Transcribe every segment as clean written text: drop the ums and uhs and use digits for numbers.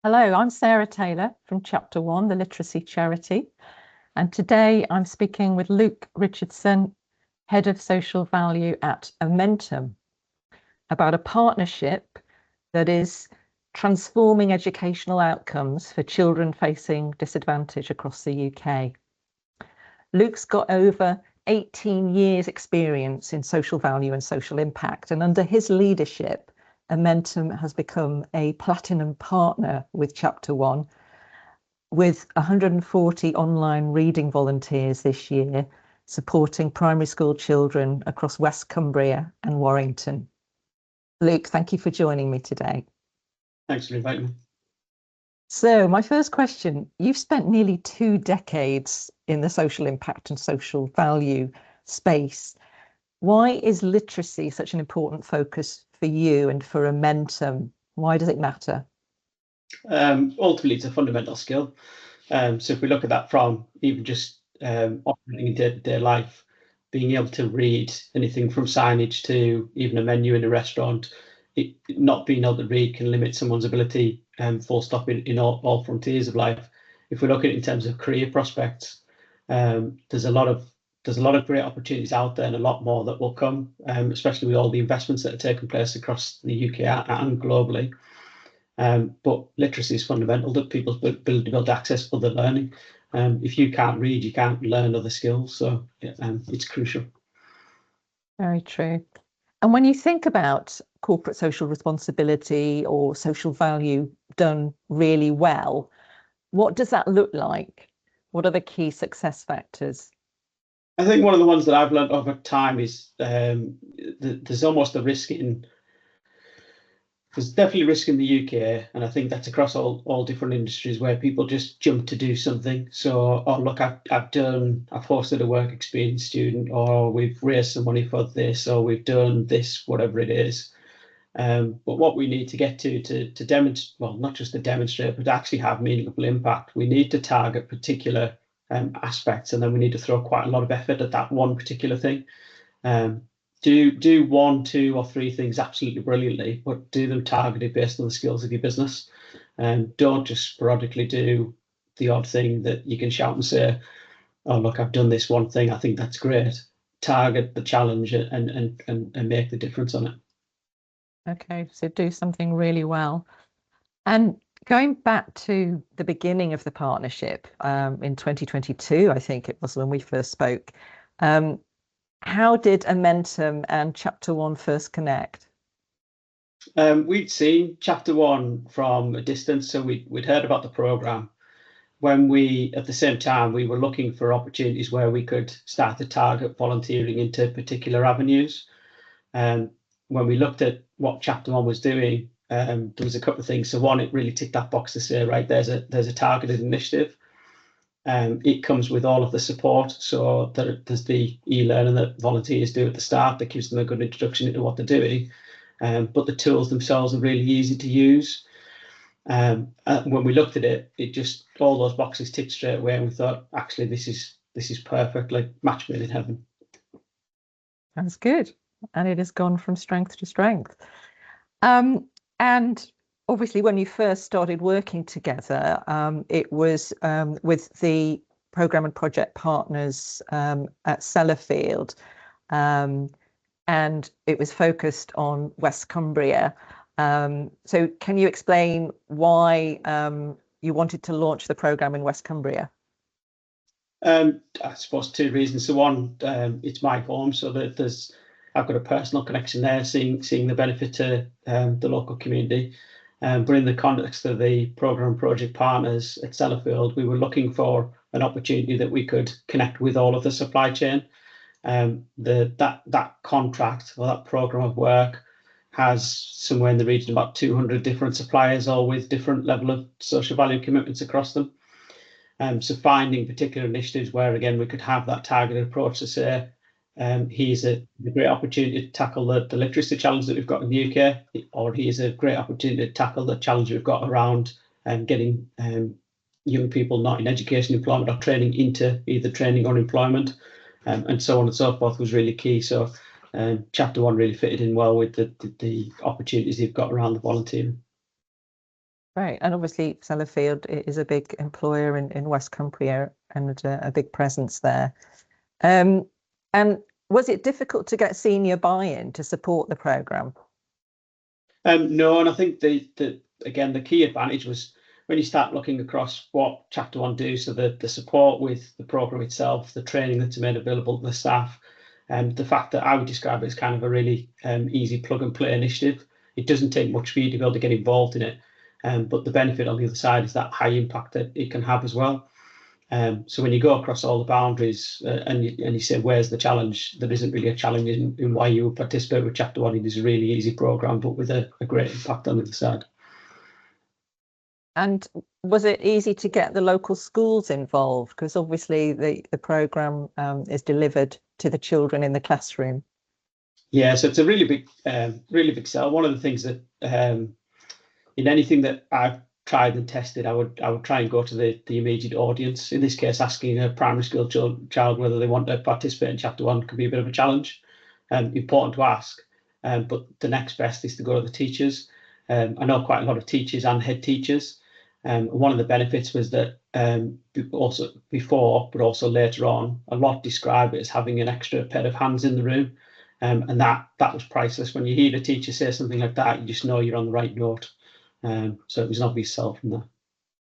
Hello, I'm Sarah Taylor from Chapter One, the literacy charity. And today I'm speaking with Luke Richardson, Head of Social Value at Amentum, about a partnership that is transforming educational outcomes for children facing disadvantage across the UK. Luke's got over 18 years experience in social value and social impact, and under his leadership, Amentum has become a platinum partner with Chapter One, with 140 online reading volunteers this year, supporting primary school children across West Cumbria and Warrington. Luke, thank you for joining me today. Thanks for inviting me. So my first question, you've spent nearly 2 decades in the social impact and social value space. Why is literacy such an important focus for you and for Amentum? Why does it matter? Ultimately, it's a fundamental skill. So if we look at that from even just operating in day-to-day life, being able to read anything from signage to even a menu in a restaurant, not being able to read can limit someone's ability, full stop, in all frontiers of life. If we look at it in terms of career prospects, there's a lot of great opportunities out there and a lot more that will come, especially with all the investments that are taking place across the UK and globally. But literacy is fundamental, that people build access other learning. If you can't read, you can't learn other skills. So it's crucial. Very true. And when you think about corporate social responsibility or social value done really well, what does that look like? What are the key success factors? I think one of the ones that I've learned over time is there's almost a risk in. There's definitely risk in the UK, and I think that's across all different industries where people just jump to do something. So, oh look, I've hosted a work experience student, or we've raised some money for this, or we've done this, whatever it is. But what we need to get to demonstrate, well, not just to demonstrate, but to actually have meaningful impact, we need to target particular aspects, and then we need to throw quite a lot of effort at that one particular thing. Do 1, 2, or 3 things absolutely brilliantly, but do them targeted based on the skills of your business. And don't just sporadically do the odd thing that you can shout and say, oh, look, I've done this one thing, I think that's great. Target the challenge and make the difference on it. Okay, so do something really well. And going back to the beginning of the partnership, in 2022, I think it was when we first spoke, how did Amentum and Chapter One first connect? We'd seen Chapter One from a distance, so we'd heard about the program. When we, at the same time, we were looking for opportunities where we could start to target volunteering into particular avenues. When we looked at what Chapter One was doing, there was a couple of things. So one, it really ticked that box to say, right, there's a targeted initiative. It comes with all of the support. So there's the e-learning that volunteers do at the start that gives them a good introduction into what they're doing. But the tools themselves are really easy to use. When we looked at it, it just, all those boxes ticked straight away, and we thought, actually, this is perfect, like match made in heaven. That's good. And it has gone from strength to strength. And obviously, when you first started working together, it was with the program and project partners at Sellafield, and it was focused on West Cumbria. So can you explain why you wanted to launch the program in West Cumbria? I suppose 2 reasons. So one, it's my home, so that I've got a personal connection there, seeing the benefit to the local community. But in the context of the program project partners at Sellafield, we were looking for an opportunity that we could connect with all of the supply chain. That contract or that program of work has somewhere in the region of about 200 different suppliers, all with different level of social value commitments across them. So finding particular initiatives where, again, we could have that targeted approach to say, here's a great opportunity to tackle the literacy challenge that we've got in the UK, or here's a great opportunity to tackle the challenge we've got around getting young people not in education, employment, or training into either training or employment, and so on and so forth, was really key. So Chapter One really fitted in well with the opportunities you've got around the volunteering. Right. And obviously Sellafield is a big employer in West Cumbria and a big presence there. And was it difficult to get senior buy-in to support the programme? No, and I think again the key advantage was when you start looking across what Chapter One do, so the support with the program itself, the training that's made available to the staff, and the fact that I would describe it as kind of a really easy plug and play initiative. It doesn't take much for you to be able to get involved in it, but the benefit on the other side is that high impact that it can have as well. So when you go across all the boundaries and you say, where's the challenge? There isn't really a challenge in why you would participate with Chapter One. It is a really easy program, but with a great impact on the other side. And was it easy to get the local schools involved? Because obviously the program is delivered to the children in the classroom. Yeah, so it's a really big sell. One of the things that in anything that I've tried and tested, I would try and go to the immediate audience. In this case, asking a primary school child whether they want to participate in Chapter One can be a bit of a challenge. Important to ask, but the next best is to go to the teachers. I know quite a lot of teachers and head teachers. One of the benefits was that also before, but also later on, a lot describe it as having an extra pair of hands in the room. And that was priceless. When you hear the teacher say something like that, you just know you're on the right note. So it was an obvious sell from there.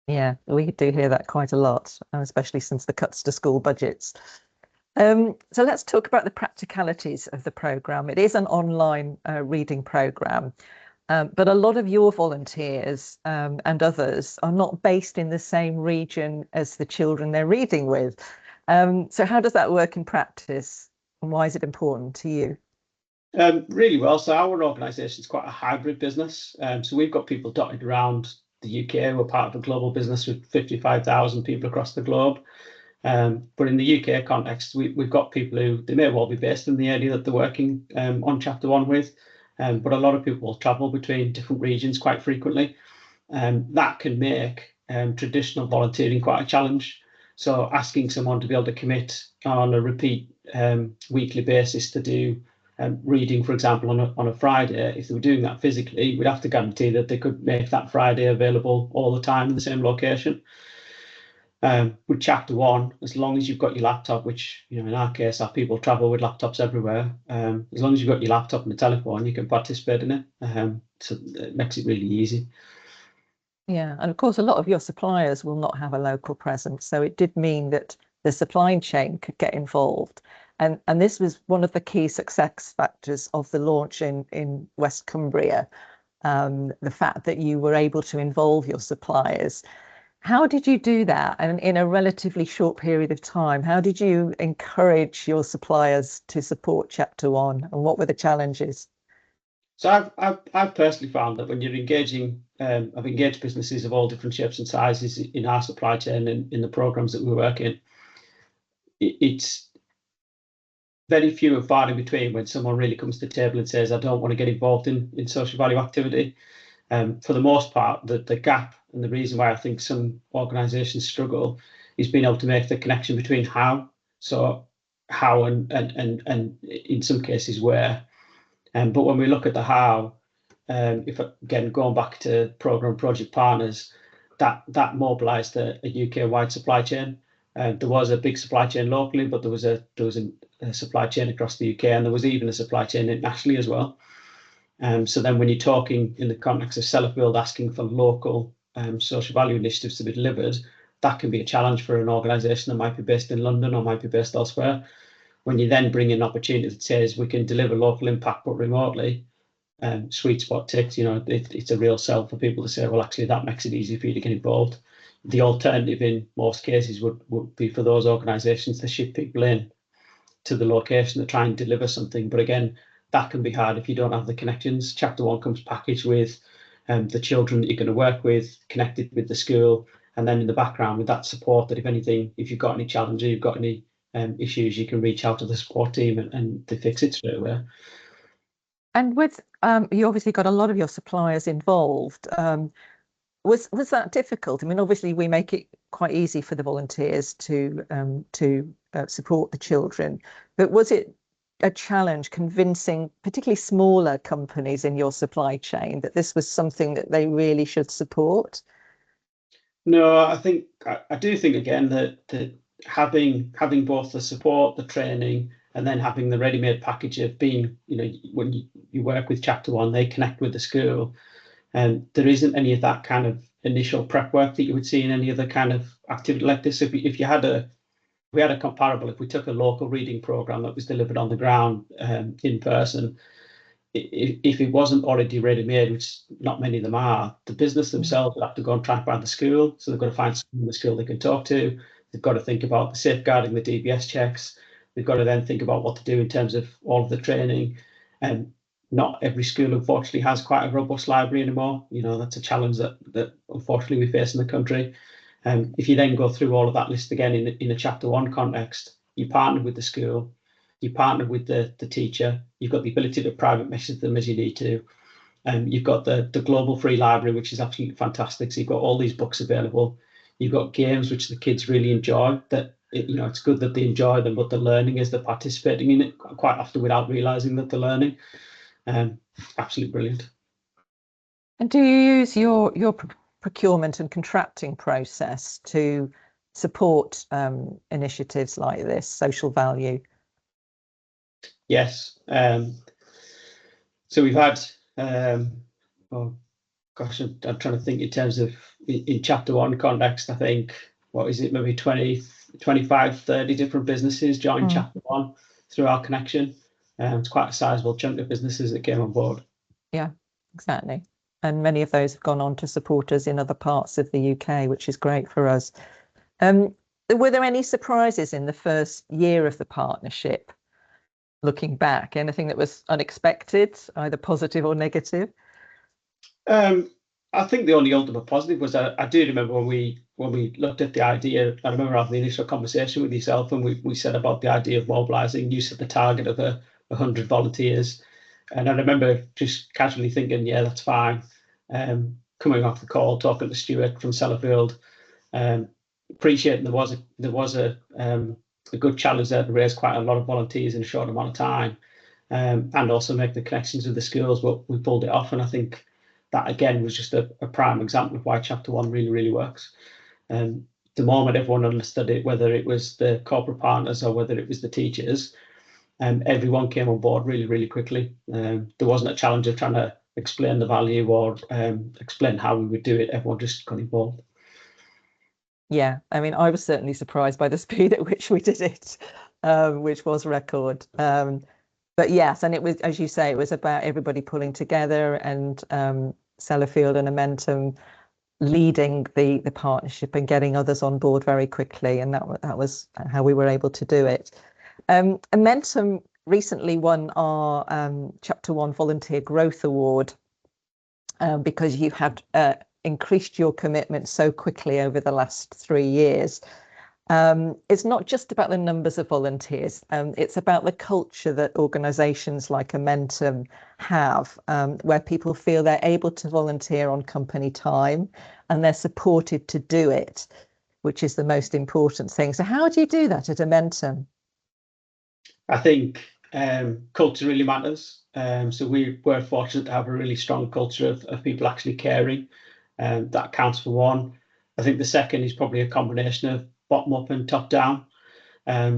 Yeah, we do hear that quite a lot, especially since the cuts to school budgets. So let's talk about the practicalities of the programme. It is an online reading programme, but a lot of your volunteers and others are not based in the same region as the children they're reading with. So how does that work in practice, and why is it important to you? Really well. So our organisation is quite a hybrid business. So we've got people dotted around the UK. We're part of a global business with 55,000 people across the globe. But in the UK context, we've got people who they may well be based in the area that they're working on Chapter One with, but a lot of people will travel between different regions quite frequently. That can make traditional volunteering quite a challenge. So asking someone to be able to commit on a repeat weekly basis to do reading, for example, on a Friday, if they were doing that physically, we'd have to guarantee that they could make that Friday available all the time in the same location. With Chapter One, as long as you've got your laptop, which in our case, our people travel with laptops everywhere. As long as you've got your laptop and a telephone, you can participate in it. So it makes it really easy. Yeah, and of course, a lot of your suppliers will not have a local presence. So it did mean that the supply chain could get involved. And this was one of the key success factors of the launch in West Cumbria, the fact that you were able to involve your suppliers. How did you do that? And in a relatively short period of time, how did you encourage your suppliers to support Chapter One, and what were the challenges? So I've personally found that when you're engaging, I've engaged businesses of all different shapes and sizes in our supply chain and in the programs that we work in. It's very few and far in between when someone really comes to the table and says, I don't want to get involved in social value activity. For the most part, the gap and the reason why I think some organisations struggle is being able to make the connection between how and in some cases where. But when we look at the how, if again going back to program project partners, that mobilised a UK-wide supply chain. There was a big supply chain locally, but there was a supply chain across the UK, and there was even a supply chain internationally as well. So then when you're talking in the context of Sellafield asking for local social value initiatives to be delivered, that can be a challenge for an organisation that might be based in London or might be based elsewhere. When you then bring in an opportunity that says we can deliver local impact but remotely, sweet spot ticks, it's a real sell for people to say, well, actually, that makes it easy for you to get involved. The alternative in most cases would be for those organisations to ship people in to the location to try and deliver something. But again, that can be hard if you don't have the connections. Chapter One comes packaged with the children that you're going to work with, connected with the school, and then in the background with that support that if anything, if you've got any challenges, you've got any issues, you can reach out to the support team and they fix it straight away. And with you obviously got a lot of your suppliers involved. Was that difficult? I mean, obviously we make it quite easy for the volunteers to support the children, but was it a challenge convincing particularly smaller companies in your supply chain that this was something that they really should support? No, I do think again that having both the support, the training, and then having the ready-made package of being, when you work with Chapter One, they connect with the school, and there isn't any of that kind of initial prep work that you would see in any other kind of activity like this. If you had we had a comparable, if we took a local reading program that was delivered on the ground in person, if it wasn't already ready-made, which not many of them are, the business themselves would have to go and try and find the school. So they've got to find someone in the school they can talk to. They've got to think about the safeguarding, the DBS checks. They've got to then think about what to do in terms of all of the training. And not every school, unfortunately, has quite a robust library anymore. That's a challenge that unfortunately we face in the country. If you then go through all of that list again in a Chapter One context, you partner with the school, you partner with the teacher, you've got the ability to private message them as you need to. You've got the global free library, which is absolutely fantastic. So you've got all these books available. You've got games which the kids really enjoy. It's good that they enjoy them, but the learning is they're participating in it quite often without realizing that they're learning. Absolutely brilliant. And do you use your procurement and contracting process to support initiatives like this, social value? Yes. So we've had, oh gosh, I'm trying to think in terms of in Chapter One context, I think, what is it, maybe 20, 25, 30 different businesses joined Chapter One through our connection. It's quite a sizable chunk of businesses that came on board. Yeah, exactly. And many of those have gone on to support us in other parts of the UK, which is great for us. Were there any surprises in the first year of the partnership? Looking back, anything that was unexpected, either positive or negative? I think the only ultimate positive was I do remember when we looked at the idea. I remember having the initial conversation with yourself, and we said about the idea of mobilising. You set the target of 100 volunteers, and I remember just casually thinking, yeah, that's fine. Coming off the call, talking to Stuart from Sellafield, appreciating there was a good challenge there to raise quite a lot of volunteers in a short amount of time, and also make the connections with the schools. But we pulled it off, and I think that again was just a prime example of why Chapter One really, really works. The moment everyone understood it, whether it was the corporate partners or whether it was the teachers, everyone came on board really, really quickly. There wasn't a challenge of trying to explain the value or explain how we would do it. Everyone just got involved. Yeah, I mean, I was certainly surprised by the speed at which we did it, which was record. But yes, and it was, as you say, it was about everybody pulling together, and Sellafield and Amentum leading the partnership and getting others on board very quickly, and that was how we were able to do it. Amentum recently won our Chapter One Volunteer Growth Award because you had increased your commitment so quickly over the last 3 years. It's not just about the numbers of volunteers, it's about the culture that organisations like Amentum have, where people feel they're able to volunteer on company time and they're supported to do it, which is the most important thing. So how do you do that at Amentum? I think culture really matters. So we're fortunate to have a really strong culture of people actually caring. That counts for one. I think the second is probably a combination of bottom up and top down.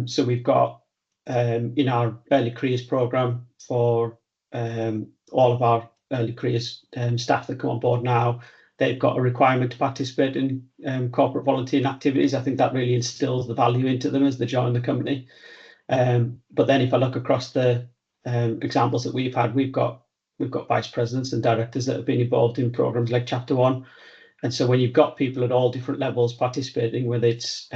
So we've got in our early careers program for all of our early careers staff that come on board now, they've got a requirement to participate in corporate volunteering activities. I think that really instills the value into them as they join the company. But then if I look across the examples that we've had, we've got vice presidents and directors that have been involved in programs like Chapter One. And so when you've got people at all different levels participating, whether it's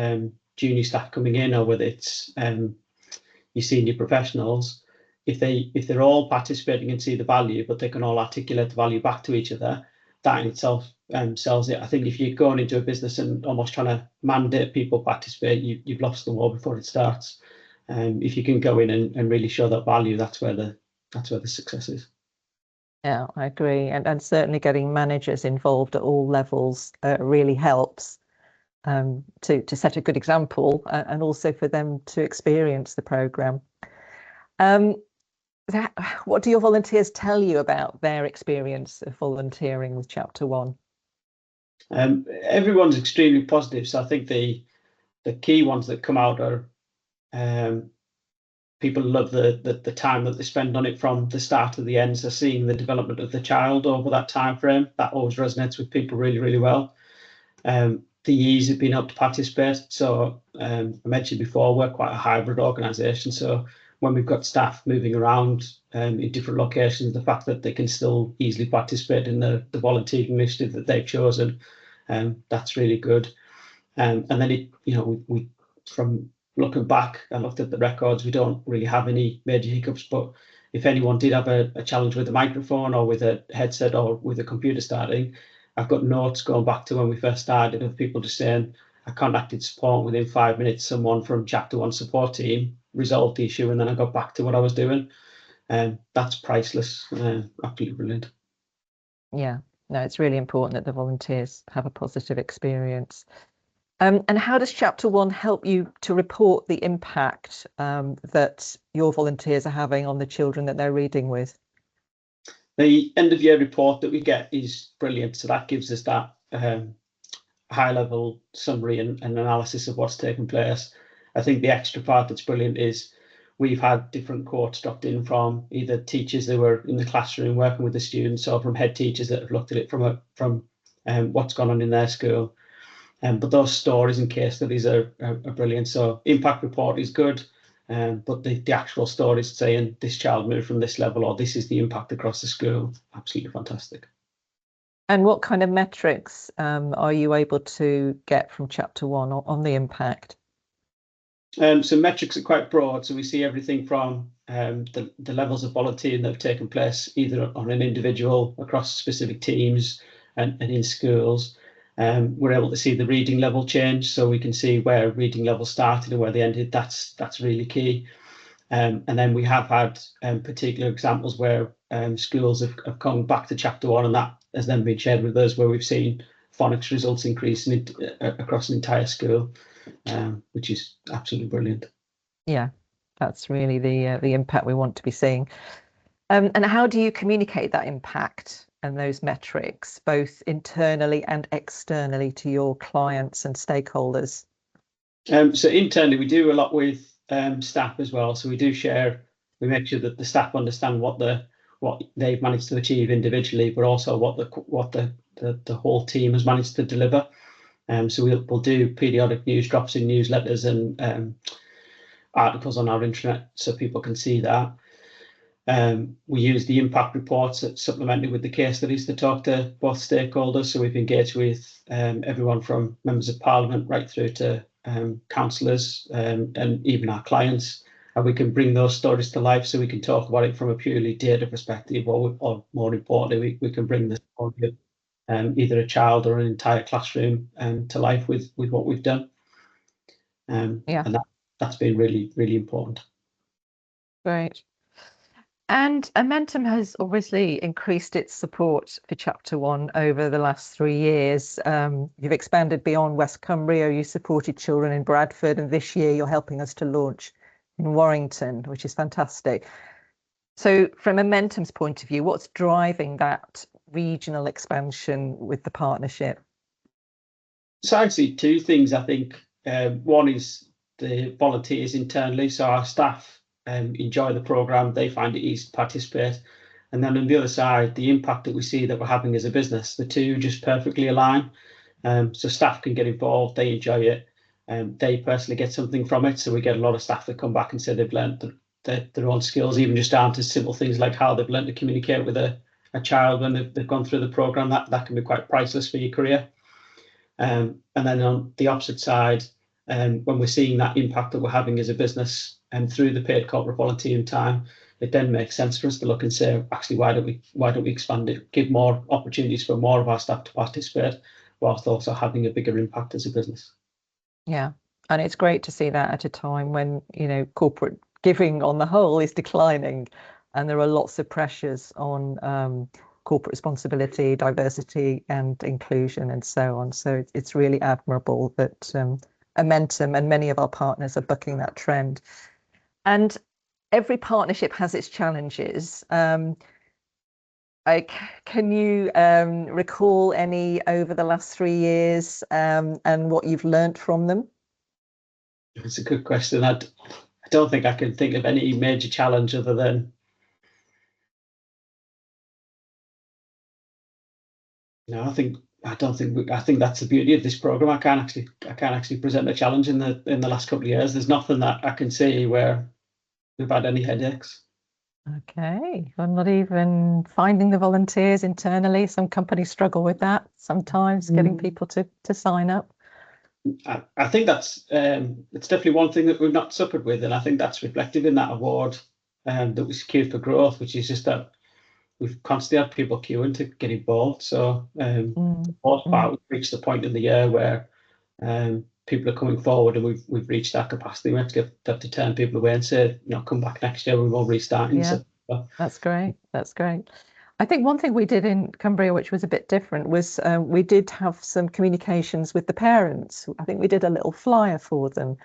junior staff coming in or whether it's your senior professionals, if they're all participating and see the value, but they can all articulate the value back to each other, that in itself sells it. I think if you're going into a business and almost trying to mandate people participate, you've lost the war before it starts. If you can go in and really show that value, that's where the success is. Yeah, I agree. And certainly getting managers involved at all levels really helps to set a good example and also for them to experience the programme. Um, what do your volunteers tell you about their experience of volunteering with Chapter One? Everyone's extremely positive. So I think the key ones that come out are people love the time that they spend on it from the start to the end. So seeing the development of the child over that time frame, that always resonates with people really, really well. The ease of being able to participate. So I mentioned before, we're quite a hybrid organisation. So when we've got staff moving around in different locations, the fact that they can still easily participate in the volunteering initiative that they've chosen, that's really good. And then we from looking back, I looked at the records, we don't really have any major hiccups, but if anyone did have a challenge with a microphone or with a headset or with a computer starting, I've got notes going back to when we first started of people just saying, I contacted support within 5 minutes, someone from Chapter One support team resolved the issue, and then I got back to what I was doing. That's priceless, absolutely brilliant. Yeah, no, it's really important that the volunteers have a positive experience. And how does Chapter One help you to report the impact that your volunteers are having on the children that they're reading with? The end of year report that we get is brilliant. So that gives us that high level summary and analysis of what's taken place. I think the extra part that's brilliant is we've had different quotes dropped in from either teachers that were in the classroom working with the students or from head teachers that have looked at it from what's gone on in their school. But those stories and case studies are brilliant. So impact report is good, but the actual stories saying this child moved from this level or this is the impact across the school, absolutely fantastic. And what kind of metrics are you able to get from Chapter One on the impact? So metrics are quite broad. So we see everything from the levels of volunteering that have taken place either on an individual, across specific teams and in schools. We're able to see the reading level change, so we can see where reading level started and where they ended. That's really key. And then we have had particular examples where schools have come back to Chapter One, and that has then been shared with us, where we've seen phonics results increasing across an entire school, which is absolutely brilliant. Yeah, that's really the impact we want to be seeing. And how do you communicate that impact and those metrics, both internally and externally, to your clients and stakeholders? So internally, we do a lot with staff as well. So we do share. We make sure that the staff understand what they've managed to achieve individually, but also what the whole team has managed to deliver. So we'll do periodic news drops in newsletters and articles on our intranet so people can see that. We use the impact reports that supplemented with the case studies to talk to both stakeholders. So we've engaged with everyone from members of parliament right through to councillors and even our clients. And we can bring those stories to life so we can talk about it from a purely data perspective, or more importantly, we can bring this either a child or an entire classroom to life with what we've done. And that's been really, really important. Great. And Amentum has obviously increased its support for Chapter One over the last 3 years. You've expanded beyond West Cumbria, you supported children in Bradford, and this year you're helping us to launch in Warrington, which is fantastic. So from Amentum's point of view, what's driving that regional expansion with the partnership? So I see two things, I think. One is the volunteers internally. So our staff enjoy the programme, they find it easy to participate. And then on the other side, the impact that we see that we're having as a business, the two just perfectly align. So staff can get involved, they enjoy it, they personally get something from it. So we get a lot of staff that come back and say they've learned their own skills, even just down to simple things like how they've learned to communicate with a child when they've gone through the programme. That can be quite priceless for your career. And then on the opposite side, when we're seeing that impact that we're having as a business and through the paid corporate volunteering time, it then makes sense for us to look and say, actually, why don't we expand it, give more opportunities for more of our staff to participate, whilst also having a bigger impact as a business. Yeah, and it's great to see that at a time when, corporate giving on the whole is declining, and there are lots of pressures on corporate responsibility, diversity and inclusion and so on. So it's really admirable that Amentum and many of our partners are bucking that trend. And every partnership has its challenges. Can you recall any over the last 3 years and what you've learnt from them? It's a good question. I don't think I can think of any major challenge other than, no, I think that's the beauty of this program. I can't actually present a challenge in the last couple of years. There's nothing that I can see where we've had any headaches. Okay, I'm not even finding the volunteers internally. Some companies struggle with that sometimes, getting people to sign up. I think that's it's definitely one thing that we've not suffered with, and I think that's reflected in that award that we secured for growth, which is just that we've constantly had people queuing to get involved. So for the most part, we've reached the point in the year where people are coming forward, and we've reached that capacity. We have to get to turn people away and say, come back next year, we will restart. Yeah, that's great. That's great. I think one thing we did in Cumbria, which was a bit different, was we did have some communications with the parents. I think we did a little flyer for them,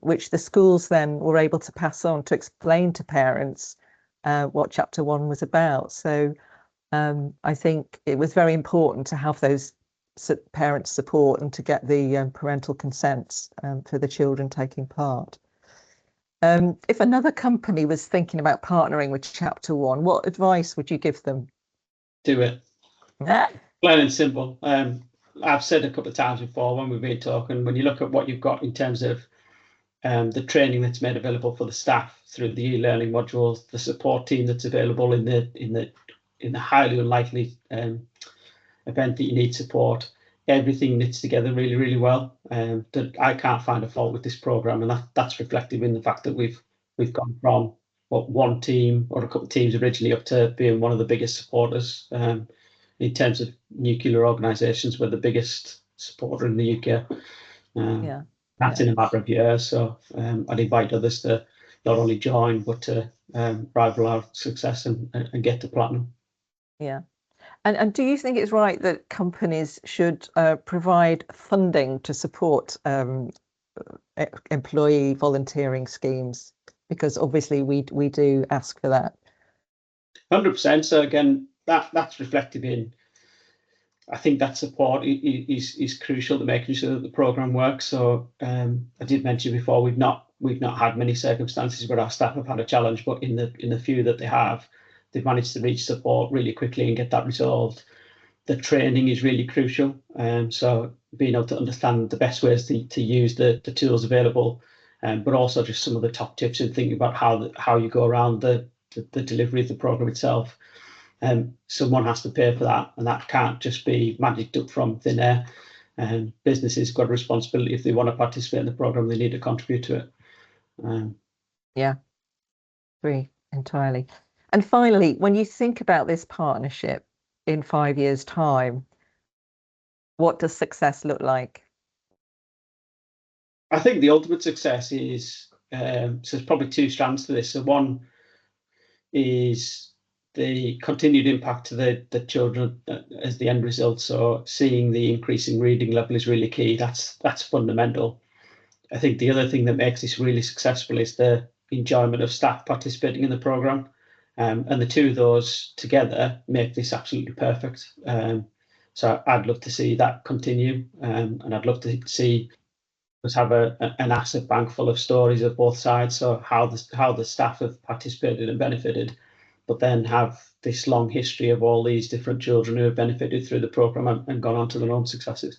which the schools then were able to pass on to explain to parents what Chapter One was about. So I think it was very important to have those parents' support and to get the parental consents for the children taking part. If another company was thinking about partnering with Chapter One, what advice would you give them? Do it. Plain and simple. I've said a couple of times before when we've been talking, when you look at what you've got in terms of the training that's made available for the staff through the e-learning modules, the support team that's available in the highly unlikely event that you need support, everything knits together really, really well. That I can't find a fault with this program, and that's reflected in the fact that we've gone from one team or a couple of teams originally up to being one of the biggest supporters in terms of nuclear organisations. We're the biggest supporter in the UK. That's in a matter of years. So I'd invite others to not only join but to rival our success and get to platinum. Yeah. And do you think it's right that companies should provide funding to support employee volunteering schemes? Because obviously we do ask for that. 100%. So again, that's reflected in, I think that support is crucial to making sure that the program works. So I did mention before, we've not had many circumstances where our staff have had a challenge, but in the few that they have, they've managed to reach support really quickly and get that resolved. The training is really crucial. So being able to understand the best ways to use the tools available, but also just some of the top tips and thinking about how you go around the delivery of the program itself. Someone has to pay for that, and that can't just be magicked up from thin air. Businesses got a responsibility. If they want to participate in the program, they need to contribute to it. Yeah, agree entirely. And finally, when you think about this partnership in 5 years' time, what does success look like? I think the ultimate success is, so there's probably two strands to this. So one is the continued impact to the children as the end result. So seeing the increasing reading level is really key. That's fundamental. I think the other thing that makes this really successful is the enjoyment of staff participating in the program. And the two of those together make this absolutely perfect. So I'd love to see that continue, and I'd love to see us have an asset bank full of stories of both sides. So how the staff have participated and benefited, but then have this long history of all these different children who have benefited through the program and gone on to their own successes.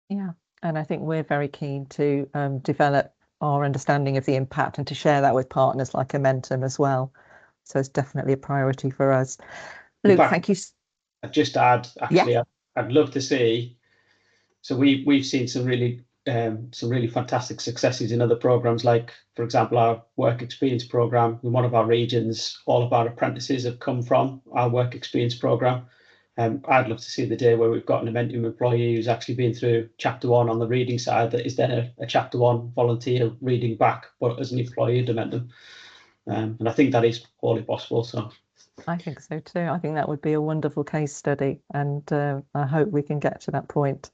Yeah, and I think we're very keen to develop our understanding of the impact and to share that with partners like Amentum as well. So it's definitely a priority for us. Luke, thank you. I'd just add, actually, I'd love to see. So we've seen some really fantastic successes in other programs, like, for example, our work experience program. In one of our regions, all of our apprentices have come from our work experience program. I'd love to see the day where we've got an Amentum employee who's actually been through Chapter One on the reading side that is then a Chapter One volunteer reading back, but as an employee at Amentum. And I think that is wholly possible. So I think so too. I think that would be a wonderful case study, and I hope we can get to that point.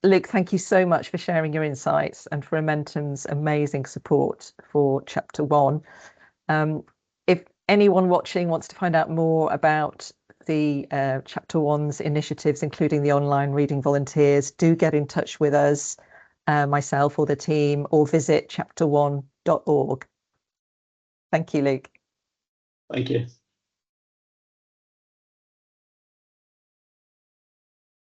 Luke, thank you so much for sharing your insights and for Amentum's amazing support for Chapter One. If anyone watching wants to find out more about the Chapter One's initiatives, including the online reading volunteers, do get in touch with us, myself or the team, or visit chapterone.org. Thank you, Luke. Thank you.